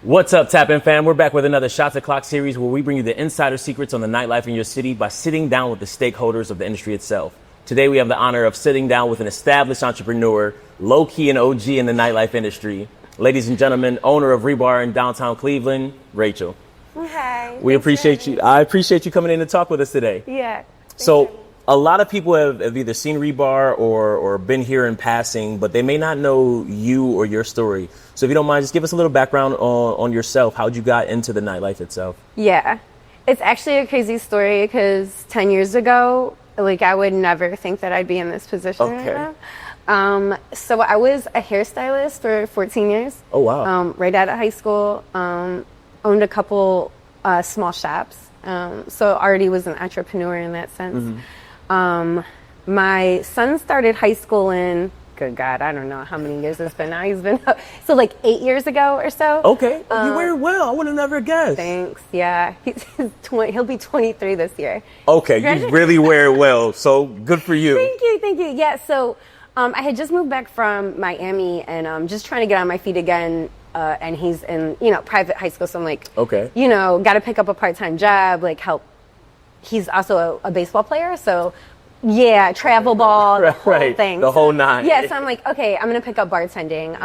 What's up, Tap In fam? We're back with another Shots O'Clock series where we bring you the insider secrets on the nightlife in your city by sitting down with the stakeholders of the industry itself. Today, we have the honor of sitting down with an established entrepreneur, low-key and OG in the nightlife industry. Ladies and gentlemen, owner of ReBar in downtown Cleveland, Rachel. Hi. We appreciate you. I appreciate you coming in to talk with us today. Yeah. So, a lot of people have either seen ReBar or been here in passing, but they may not know you or your story. So if you don't mind, just give us a little background on yourself, how'd you got into the nightlife itself? Yeah. It's actually a crazy story because 10 years ago, I would never think that I'd be in this position right now. So I was a hairstylist for 14 years. Oh, wow. Right out of high school. Owned a couple small shops. So already was an entrepreneur in that sense. Mm-hmm. My son started high school in, good God, I don't know how many years it's been now. He's been, so 8 years ago or so. Okay. You wear it well. I would have never guessed. Thanks. Yeah. He'll be 23 this year. Okay. You really wear it well. So good for you. Thank you. Yeah. So I had just moved back from Miami and just trying to get on my feet again. And he's in, private high school. So I'm like, okay, got to pick up a part-time job, help. He's also a baseball player. So yeah, travel ball, the whole thing. The whole nine. Yeah. So I'm like, okay, I'm going to pick up bartending.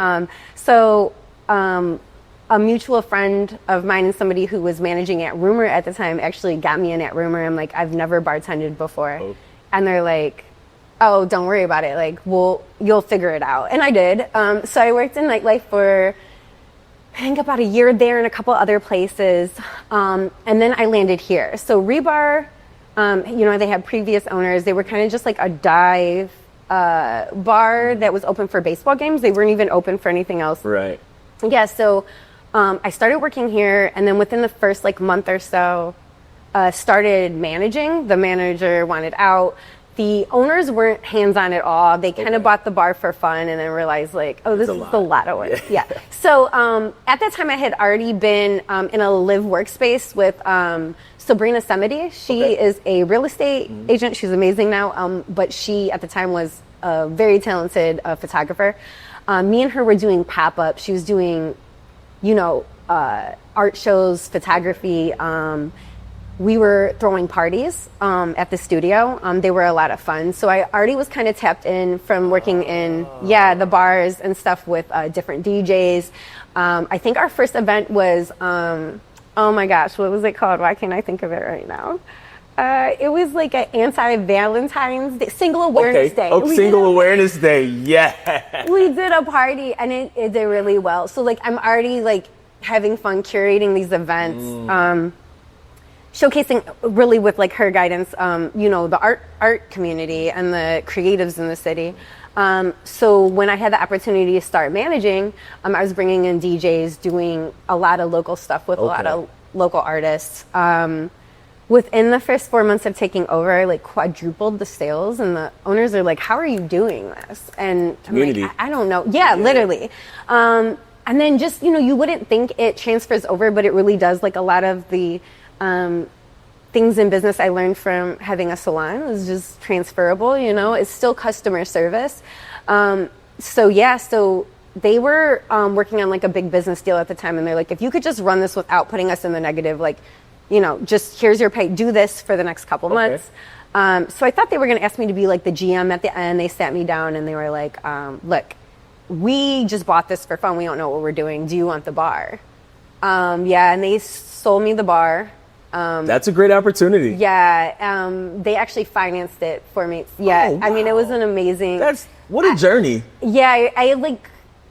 A mutual friend of mine and somebody who was managing at Rumor at the time actually got me in at Rumor. I'm like, I've never bartended before. Oh. And they're like, oh, don't worry about it. You'll figure it out. And I did. So I worked in nightlife for, I think, about a year there and a couple other places. And then I landed here. So ReBar, they had previous owners. They were kind of just like a dive bar that was open for baseball games. They weren't even open for anything else. Right. Yeah, so I started working here. And then within the first month or so, started managing. The manager wanted out. The owners weren't hands-on at all. They kind of bought the bar for fun and then realized this is a lot of work. Yeah. So at that time I had already been in a live workspace with Sabrina Semedy. She is a real estate agent. She's amazing now. But she at the time was a very talented photographer. Me and her were doing pop-ups. She was doing, art shows, photography. We were throwing parties at the studio. They were a lot of fun. So I already was kind of tapped in from working in, the bars and stuff with different DJs. I think our first event was, oh my gosh, what was it called? Why can't I think of it right now? It was an anti-Valentine's Day, Single Awareness Day. Oh, Single Awareness Day, yeah. We did a party and it did really well. So I'm already having fun curating these events. Showcasing really with her guidance, the art community and the creatives in the city. So when I had the opportunity to start managing, I was bringing in DJs, doing a lot of local stuff with a lot of local artists. Within the first 4 months of taking over, quadrupled the sales, and the owners are like, "How are you doing this?" And I'm like, I don't know. Yeah, literally. And then just you wouldn't think it transfers over, but it really does. A lot of the things in business I learned from having a salon is just transferable, it's still customer service. So they were working on a big business deal at the time, and they're like, if you could just run this without putting us in the negative, just here's your pay, do this for the next couple months. So I thought they were going to ask me to be the GM at the end. They sat me down and they were like, look, we just bought this for fun. We don't know what we're doing. Do you want the bar? And they sold me the bar. That's a great opportunity. Yeah, they actually financed it for me. Yeah, wow. I mean, it was an amazing. What a journey. Yeah,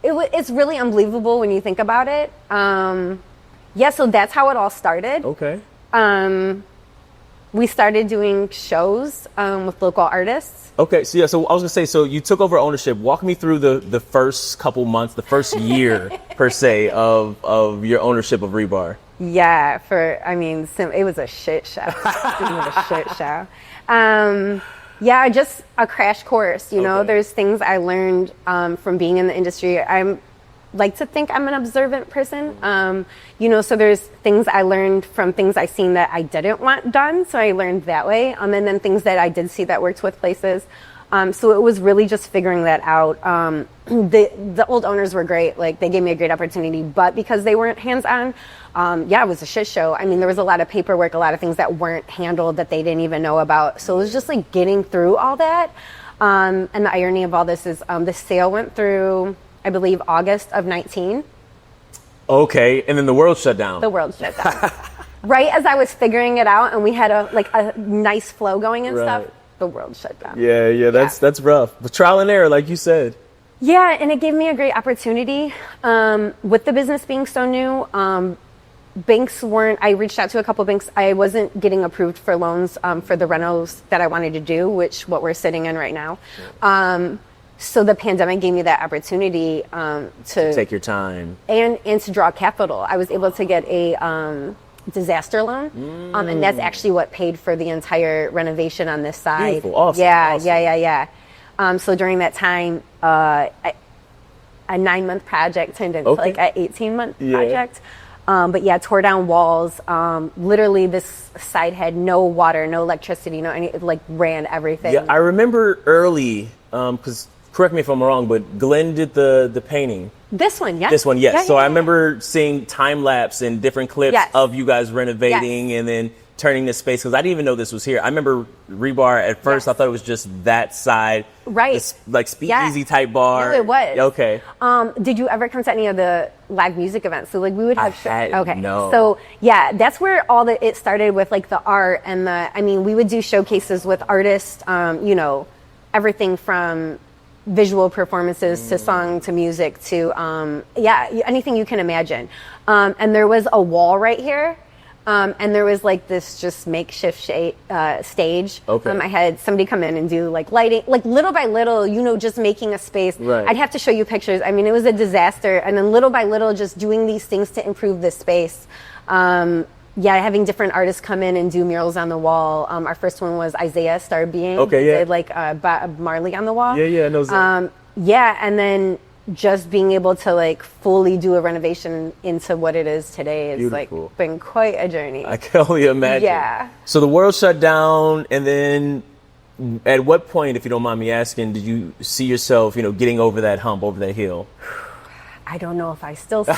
it's really unbelievable when you think about it. So that's how it all started. Okay. We started doing shows with local artists. Okay, so I was gonna say, so you took over ownership. Walk me through the first couple months, the first year per se of your ownership of ReBar. Yeah, it was a shit show. Just a crash course. There's things I learned from being in the industry. I'm like to think I'm an observant person. So there's things I learned from things I seen that I didn't want done. So I learned that way. And then things that I did see that worked with places. So it was really just figuring that out. The old owners were great. Like, they gave me a great opportunity, but because they weren't hands-on, it was a shit show. I mean, there was a lot of paperwork, a lot of things that weren't handled that they didn't even know about. So it was just like getting through all that. And the irony of all this is the sale went through, I believe, August of 19. Okay, and then the world shut down. The world shut down. Right as I was figuring it out and we had a nice flow going and stuff, the world shut down. Yeah, that's rough. But trial and error, like you said. Yeah, and it gave me a great opportunity. With the business being so new, banks weren't, I reached out to a couple banks. I wasn't getting approved for loans for the renos that I wanted to do, what we're sitting in right now. So the pandemic gave me that opportunity to take your time and to draw capital. I was able to get a disaster loan, and that's actually what paid for the entire renovation on this side. Beautiful, awesome. Yeah. So during that time, a 9-month project turned into like an 18-month project. But yeah, tore down walls. Literally, this side had no water, no electricity, it like ran everything. Yeah, I remember early, because correct me if I'm wrong, but Glenn did the painting. This one, yes. This one, yes. Yeah, so I remember seeing time lapse and different clips of you guys renovating and then turning this space, because I didn't even know this was here. I remember ReBar at first. I thought it was just that side, right? Like speakeasy type bar. No, it was. Okay. Did you ever come to any of the live music events? So like we would have. No. So yeah, that's where it started with like the art and we would do showcases with artists. Everything from visual performances to song to music to anything you can imagine. And there was a wall right here. And there was like this just makeshift stage. Okay. I had somebody come in and do like lighting, like little by little, just making a space. Right. I'd have to show you pictures. I mean, it was a disaster. And then little by little, just doing these things to improve the space. Having different artists come in and do murals on the wall. Our first one was Isaiah Star Being. Okay, yeah. Did like Bob Marley on the wall. Yeah, I know that. And then just being able to like fully do a renovation into what it is today is like been quite a journey. I can only imagine. Yeah. So the world shut down, and then at what point, if you don't mind me asking, did you see yourself, getting over that hump, over that hill? I don't know if I still see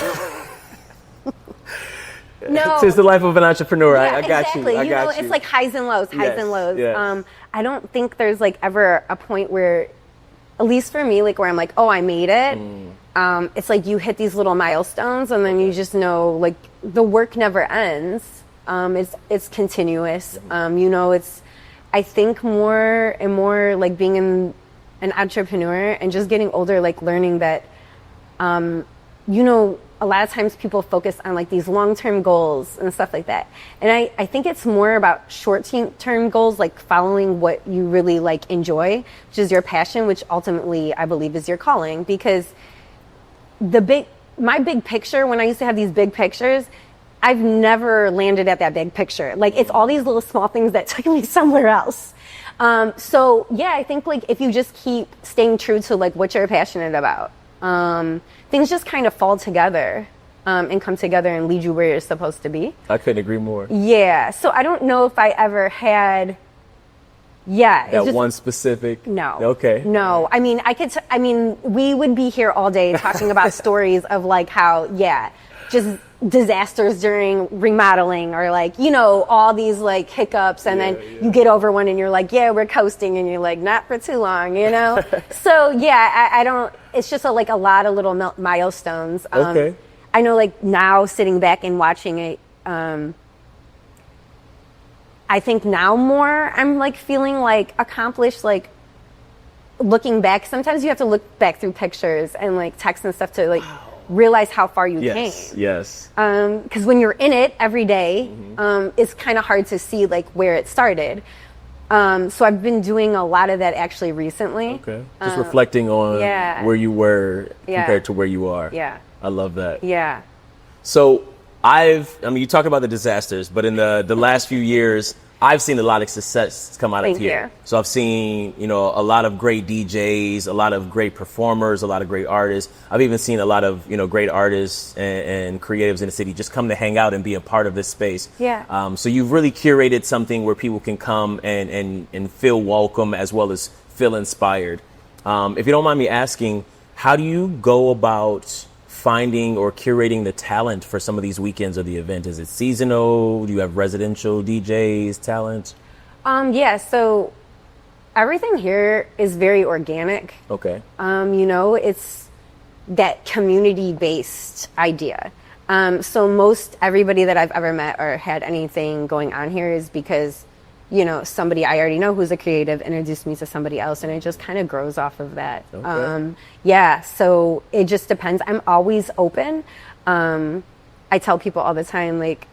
No. It's the life of an entrepreneur. Yeah, I got exactly. you. I got you. It's like highs and lows. Yes. I don't think there's like ever a point where, at least for me, like where I'm like, oh, I made it. It's like you hit these little milestones, and then you just know like the work never ends. It's continuous. It's I think more and more like being an entrepreneur and just getting older, like learning that, a lot of times people focus on like these long-term goals and stuff like that. And I think it's more about short-term goals, like following what you really like enjoy, which is your passion, which ultimately I believe is your calling. Because my big picture, when I used to have these big pictures, I've never landed at that big picture. Like it's all these little small things that took me somewhere else. I think like if you just keep staying true to like what you're passionate about, things just kind of fall together and come together and lead you where you're supposed to be. I couldn't agree more. Yeah. So I don't know if I ever had. Yeah. That one specific. No. Okay. No. I mean, we would be here all day talking about stories of like how, just disasters during remodeling or like, all these like hiccups and then you get over one and you're like, we're coasting, and you're like, not for too long, So I don't, it's just a lot of little milestones. Okay. I know like now sitting back and watching it, I think now more I'm like feeling like accomplished, like looking back. Sometimes you have to look back through pictures and like text and stuff to like realize how far you came. Yes. Because when you're in it every day, it's kind of hard to see like where it started. So I've been doing a lot of that actually recently. Okay. Just reflecting on where you were compared to where you are. Yeah. I love that. Yeah. So you talk about the disasters, but in the last few years, I've seen a lot of success come out of here. You. So I've seen, a lot of great DJs, a lot of great performers, a lot of great artists. I've even seen a lot of, great artists and creatives in the city just come to hang out and be a part of this space. Yeah. So you've really curated something where people can come and feel welcome as well as feel inspired. If you don't mind me asking, how do you go about finding or curating the talent for some of these weekends of the event? Is it seasonal? Do you have residential DJs, talent? Yeah, so everything here is very organic. Okay. You know, it's that community-based idea. So most everybody that I've ever met or had anything going on here is because, you know, somebody I already know who's a creative introduced me to somebody else, and it just kind of grows off of that. Okay. Yeah, so it just depends. I'm always open. I tell people all the time, like,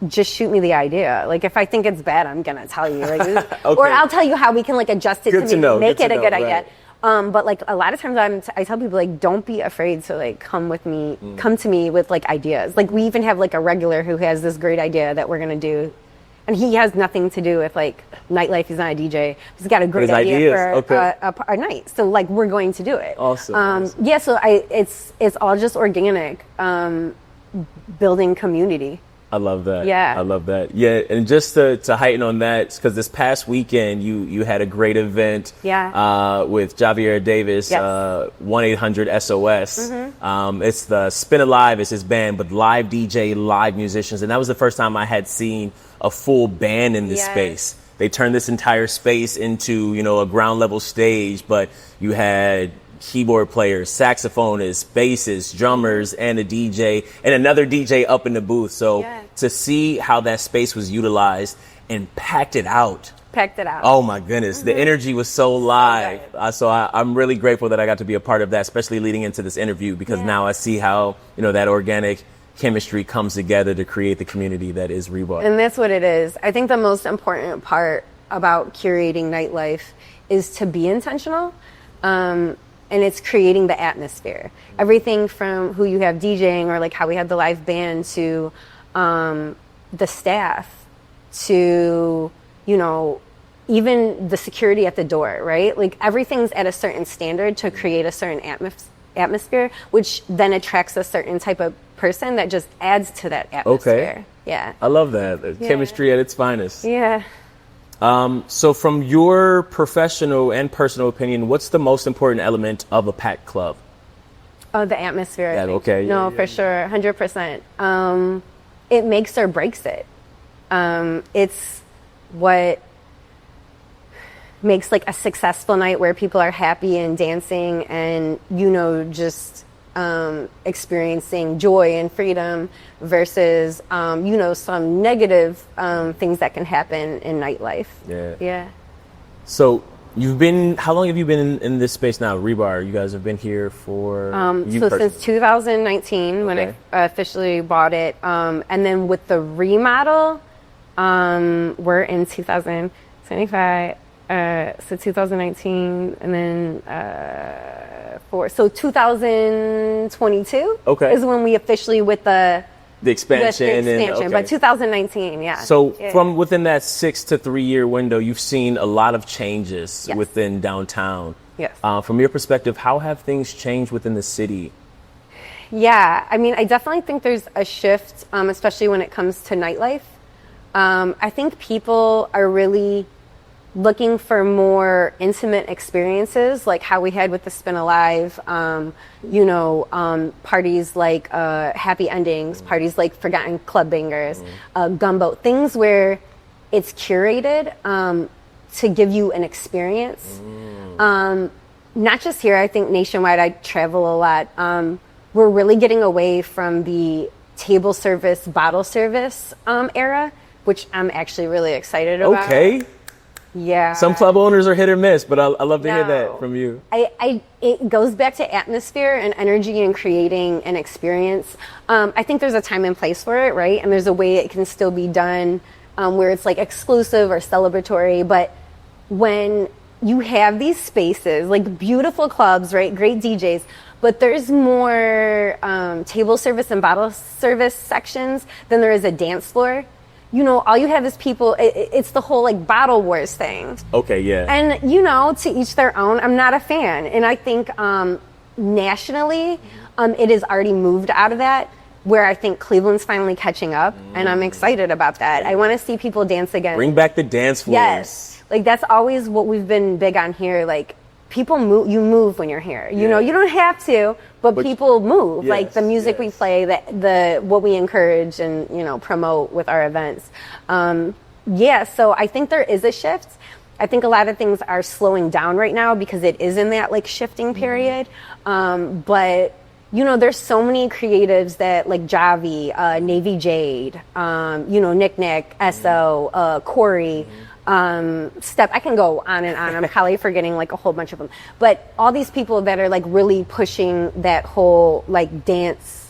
just shoot me the idea. Like, if I think it's bad, I'm gonna tell you. Like, Okay. Or I'll tell you how we can like adjust it Good to to know, make good it to a good know, idea. right. But like a lot of times I tell people, like, don't be afraid to like come to me with like ideas. Like, we even have like a regular who has this great idea that we're gonna do, and he has nothing to do with like nightlife. He's not a DJ. He's got a great idea for a night. So like, we're going to do it. Awesome. Yeah. So it's all just organic, building community. I love that. Yeah. I love that. Yeah, and just to heighten on that, because this past weekend you had a great event with Javier Davis, Yes. 1-800-SOS. It's the Spin Alive, it's his band, but live DJ, live musicians. And that was the first time I had seen a full band in this Yes. space. They turned this entire space into, you know, a ground level stage, but you had keyboard players, saxophonists, bassists, drummers, and a DJ, and another DJ up in the booth. So to see how that space was utilized and packed it out. Oh my goodness, the energy was so live. So I'm really grateful that I got to be a part of that, especially leading into this interview, because now I see how, you know, that organic chemistry comes together to create the community that is ReBar. And that's what it is. I think the most important part about curating nightlife is to be intentional. And it's creating the atmosphere. Everything from who you have DJing, or like how we had the live band, to the staff, to, you know, even the security at the door, right? Like, everything's at a certain standard to create a certain atmosphere, which then attracts a certain type of person that just adds to that atmosphere. Okay. Yeah. I love that. Chemistry at its finest. Yeah. So from your professional and personal opinion, what's the most important element of a packed club? Oh, the atmosphere. I think. Okay. No, for sure. 100%. It makes or breaks it. It's what makes like a successful night, where people are happy and dancing and, you know, just experiencing joy and freedom, versus, you know, some negative things that can happen in nightlife. Yeah. So how long have you been in this space now, ReBar? You guys have been here for... since 2019, when I officially bought it. And then with the remodel, we're in 2025. So 2019, and then 2022 is when we officially with the expansion. But 2019, So from within that 6 to 3 year window, you've seen a lot of changes within downtown. Yes. From your perspective, how have things changed within the city? Yeah, I mean, I definitely think there's a shift, especially when it comes to nightlife. I think people are really looking for more intimate experiences, like how we had with the Spin Alive, you know, parties like Happy Endings, parties like Forgotten Club Bangers, Gumbo, things where it's curated to give you an experience. Not just here, I think nationwide, I travel a lot. We're really getting away from the table service, bottle service era, which I'm actually really excited about. Okay. Yeah. Some club owners are hit or miss, but I love to hear that from you. It goes back to atmosphere and energy and creating an experience. I think there's a time and place for it, right? And there's a way it can still be done where it's like exclusive or celebratory. But when you have these spaces, like beautiful clubs, right? Great DJs, but there's more table service and bottle service sections than there is a dance floor. You know, all you have is people, it's the whole like bottle wars thing. Okay, yeah. And, you know, to each their own. I'm not a fan. And I think nationally, it has already moved out of that, where I think Cleveland's finally catching up. And I'm excited about that. I want to see people dance again. Bring back the dance floors. Yes. Like, that's always what we've been big on here. Like, people move. You move when you're here. You know, you don't have to, but people move. Yes, like the music we play, the what we encourage and promote with our events. So I think there is a shift. I think a lot of things are slowing down right now because it is in that like shifting period. But there's so many creatives that like Javi, Navy Jade, Nick Nick, SO, Corey. Step, I can go on and on. I'm probably forgetting like a whole bunch of them, but all these people that are like really pushing that whole like dance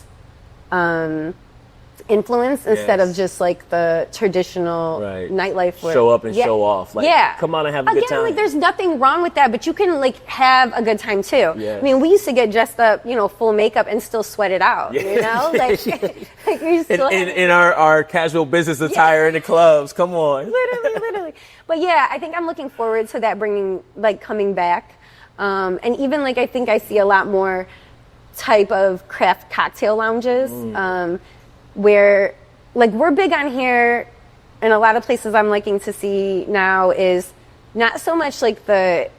influence instead of just like the traditional nightlife where, show up and show off. Like, come on and have a good time. Like there's nothing wrong with that, but you can like have a good time too. I mean, we used to get dressed up, full makeup and still sweat it out. Like, like you still in our casual business attire in the clubs. Come on. Literally. But yeah, I think I'm looking forward to that coming back. And even like I think I see a lot more type of craft cocktail lounges. Where like we're big on here, and a lot of places I'm liking to see now is not so much like the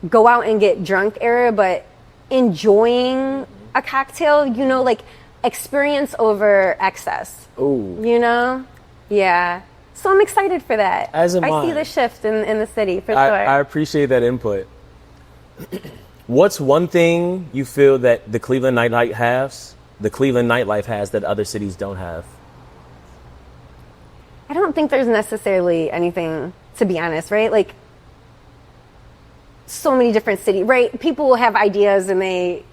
go out and get drunk era, but enjoying a cocktail, like experience over excess. Yeah. So I'm excited for that. As am I see the shift in the city for sure. I appreciate that input. What's one thing you feel that the Cleveland nightlife has that other cities don't have? I don't think there's necessarily anything, to be honest, right? Like, so many different cities, right? People will have ideas and they,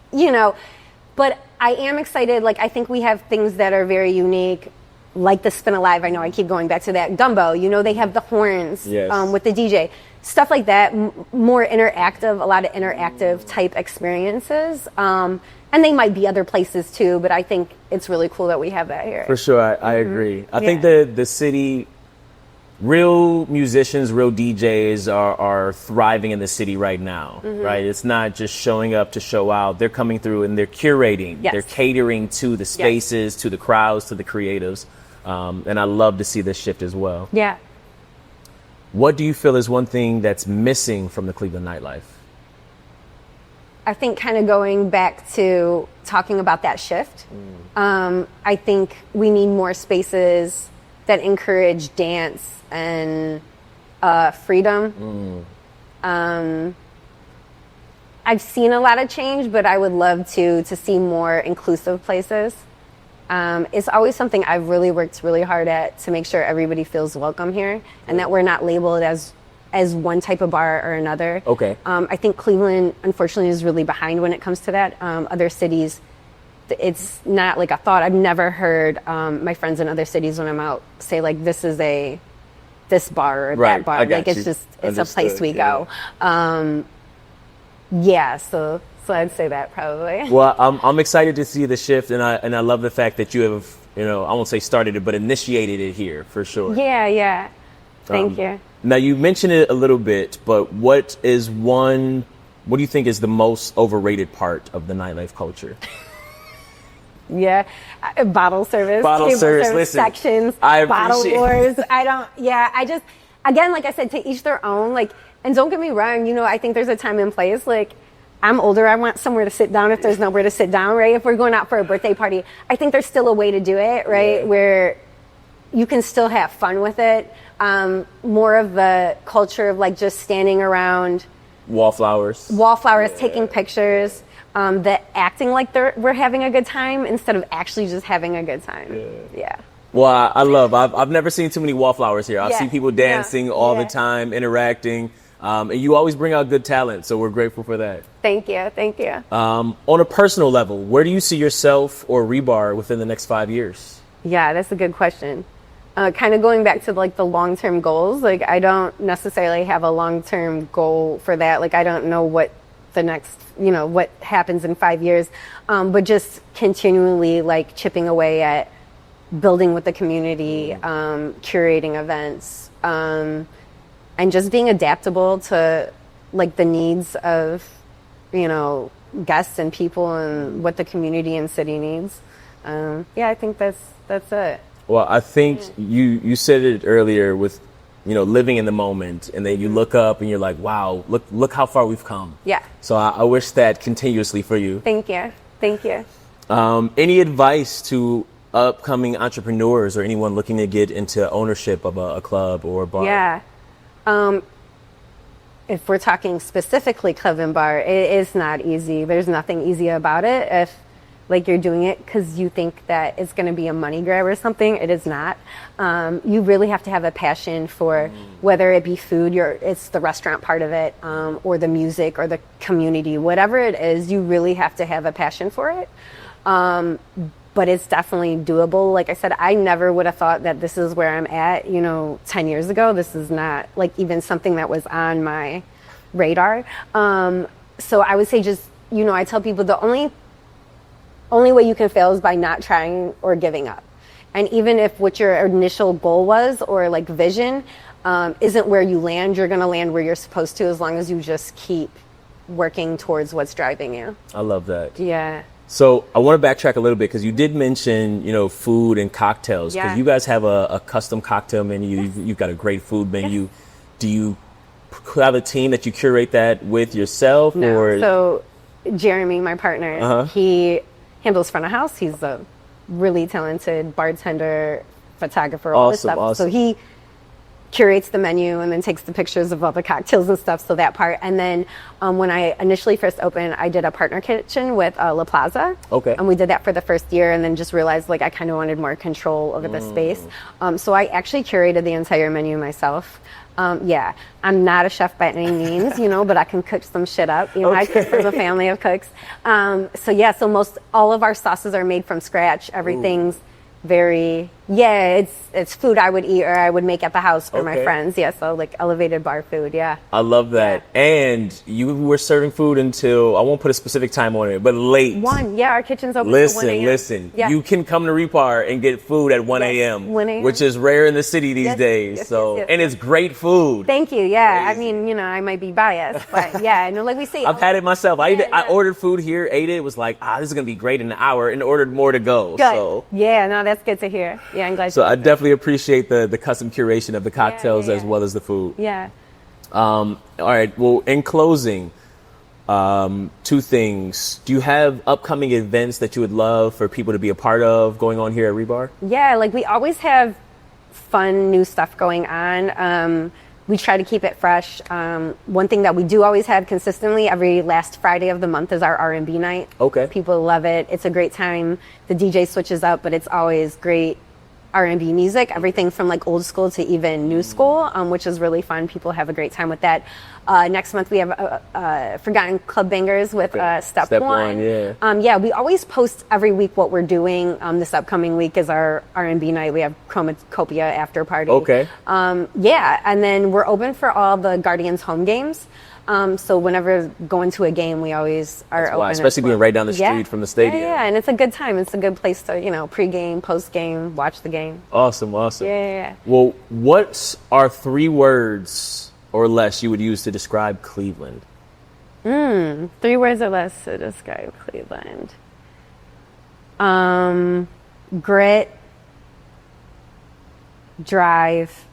but I am excited. Like, I think we have things that are very unique, like the Spin Alive. I know I keep going back to that. Gumbo, they have the horns with the DJ. Stuff like that, more interactive, a lot of interactive type experiences. And they might be other places too, but I think it's really cool that we have that here. For sure, I agree. I think the city, real musicians, real DJs are thriving in the city right now, right? It's not just showing up to show out. They're coming through and they're curating. They're catering to the spaces, to the crowds, to the creatives. And I love to see this shift as well. Yeah. What do you feel is one thing that's missing from the Cleveland nightlife? I think kind of going back to talking about that shift, I think we need more spaces that encourage dance and freedom. I've seen a lot of change, but I would love to see more inclusive places. It's always something I've really worked really hard at to make sure everybody feels welcome here and that we're not labeled as one type of bar or another. Okay. I think Cleveland, unfortunately, is really behind when it comes to that. Other cities, it's not like a thought. I've never heard my friends in other cities when I'm out say like, this is this bar or that bar. Like it's a place we go. So I'd say that probably. Well, I'm excited to see the shift, and I love the fact that you have, I won't say started it, but initiated it here for sure. Yeah. Thank you. Now, you mentioned it a little bit, but what do you think is the most overrated part of the nightlife culture? Bottle service, table service, listen, sections, bottle wars. Again, like I said, to each their own. Like, and don't get me wrong, I think there's a time and place. Like, I'm older, I want somewhere to sit down if there's nowhere to sit down, right? If we're going out for a birthday party, I think there's still a way to do it, right? Where you can still have fun with it. More of the culture of like just standing around. Wallflowers, taking pictures, the acting like we're having a good time instead of actually just having a good time. Yeah. Well, I've never seen too many wallflowers here. I see people dancing all the time, interacting. And you always bring out good talent, so we're grateful for that. Thank you. On a personal level, where do you see yourself or ReBar within the next 5 years? Yeah, that's a good question. Kind of going back to like the long-term goals, like I don't necessarily have a long-term goal for that. Like I don't know what the next, what happens in 5 years, but just continually like chipping away at building with the community, curating events, and just being adaptable to like the needs of, guests and people and what the community and city needs. I think that's it. Well, I think you said it earlier with living in the moment, and then you look up and you're like, wow, look how far we've come. Yeah. So I wish that continuously for you. Thank you. Thank you. Any advice to upcoming entrepreneurs or anyone looking to get into ownership of a club or a bar? Yeah. If we're talking specifically club and bar, it is not easy. There's nothing easy about it. If you're doing it because you think that it's going to be a money grab or something, it is not. You really have to have a passion for whether it be food, it's the restaurant part of it, or the music or the community, whatever it is. You really have to have a passion for it. But it's definitely doable. Like I said, I never would have thought that this is where I'm at, 10 years ago. This is not even something that was on my radar. So I would say just, I tell people the only way you can fail is by not trying or giving up. And even if what your initial goal was or vision isn't where you land, you're going to land where you're supposed to, as long as you just keep working towards what's driving you. I love that. Yeah. So I want to backtrack a little bit because you did mention, food and cocktails. Because Yeah. you guys have a custom cocktail menu. Yes. You've got a great food menu. Yes. Do you have a team that you curate that with yourself? No. Or So Jeremy, my partner, he handles front of house. He's a really talented bartender, photographer, all this Awesome, stuff. awesome. So he curates the menu and then takes the pictures of all the cocktails and stuff. So that part. And then when I initially first opened, I did a partner kitchen with La Plaza. Okay. And we did that for the first year, and then just realized I kind of wanted more control over the space. So I actually curated the entire menu myself. Yeah, I'm not a chef by any means, but I can cook some shit up. I come from a family of cooks. So most all of our sauces are made from scratch. Everything's very, it's food I would eat or I would make at the house for my friends. Yeah, so elevated bar food. Yeah. I love that. Yeah. And you were serving food until, I won't put a specific time on it, but late. 1. Yeah, our kitchen's open till 1 a.m. Listen. Yeah. You can come to ReBar and get food at 1 a.m., 1 a.m., which is rare in the city these days. Yes, so, yes. And it's great food. Thank you. Yeah. Crazy. I mean, I might be biased, but yeah, like we say. I've had it myself. I Yeah. ordered food here, ate it, was like, this is going to be great in an hour, and ordered more to go. Good. So, Yeah, no, that's good to hear. Yeah, I'm glad. so I definitely appreciate the custom curation of the cocktails yeah. as well as the food. Yeah. All right. Well, in closing, 2 things. Do you have upcoming events that you would love for people to be a part of going on here at ReBar? Yeah, we always have fun new stuff going on. We try to keep it fresh. One thing that we do always have consistently every last Friday of the month is our R&B night. Okay. People love it. It's a great time. The DJ switches up, but it's always great R&B music, everything from old school to even new school, which is really fun. People have a great time with that. Next month we have Forgotten Club Bangers with Step One. Yeah. We always post every week what we're doing. This upcoming week is our R&B night. We have Chromacopia after party. Okay. And then we're open for all the Guardians home games. So whenever going to a game, we always are open. Especially being right down the street from the stadium. Yeah, and it's a good time. It's a good place to, pre-game, post-game, watch the game. Awesome. Yeah. Well, what are 3 words or less you would use to describe Cleveland? 3 words or less to describe Cleveland. Grit, drive,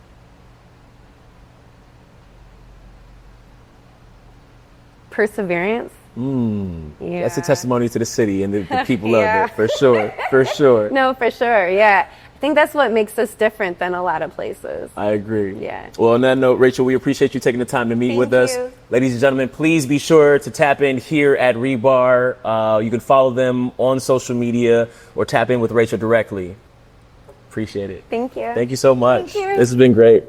perseverance. Yeah. That's a testimony to the city and the people of it, for sure. For sure. No, for sure. Yeah. I think that's what makes us different than a lot of places. I agree. Yeah. Well, on that note, Rachel, we appreciate you taking the time to meet Thank with us. you. Ladies and gentlemen, please be sure to tap in here at ReBar. You can follow them on social media or tap in with Rachel directly. Appreciate it. Thank you. Thank you so much. Thank you. This has been great.